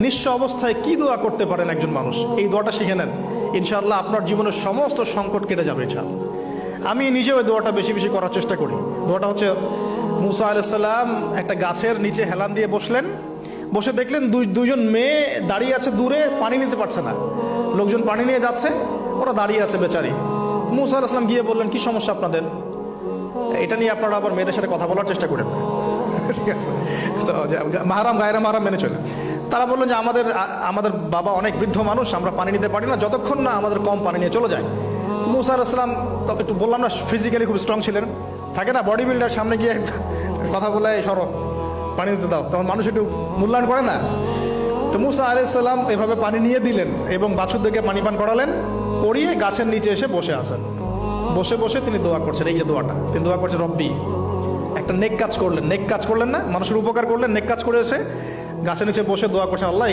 নিঃস্ব অবস্থায় কি দোয়া করতে পারেন একজন মানুষ, এই দোয়াটা শিখে নেন, ইনশাআল্লাহ আপনার জীবনের সমস্ত সংকট কেটে যাবে ইনশাআল্লাহ। আমি নিজেও এই দোয়াটা বেশি বেশি করার চেষ্টা করি। দোয়াটা হচ্ছে, মুসা আলাইহিস সালাম একটা গাছের নিচে হেলান দিয়ে বসলেন, বসে দেখলেন দুইজন মেয়ে দাঁড়িয়ে আছে দূরে, পানি নিতে পারছে না, লোকজন পানি নিয়ে যাচ্ছে, ওরা দাঁড়িয়ে আছে বেচারি। মুসা আলাইহিস সালাম গিয়ে বললেন, কি সমস্যা আপনাদের? এটা নিয়ে আপনারা আবার মেয়েদের সাথে কথা বলার চেষ্টা করেন, ঠিক আছে? তো মাহারাম গায়রা মাহারাম মেনে চলে। তারা বললেন যে আমাদের বাবা অনেক বৃদ্ধ মানুষ, আমরা পানি নিতে পারি না যতক্ষণ না আমাদের কম পানি নিয়ে চলে যায়। মুসা আলাইহিস সালাম তো একটু বললাম না, ফিজিক্যালি খুব স্ট্রং ছিলেন, থাকে না বডি বিল্ডার, সামনে গিয়ে কথা বলে সরো পানি নিতে দাও, তখন মানুষ একটু মূল্যায়ন করে না। তো মুসা আলাইহিস সালাম এভাবে পানি নিয়ে দিলেন এবং বাছুরদেরকে পানি পান করালেন, করিয়ে গাছের নিচে এসে বসে আছেন। বসে বসে তিনি দোয়া করছেন, এই যে দোয়াটা তিনি দোয়া করছেন, রব্বি, একটা নেক কাজ করলেন, নেক কাজ করলেন না, মানুষের উপকার করলেন, নেক কাজ করে এসে গাছের নিচে বসে দোয়া করছেন, আল্লাহ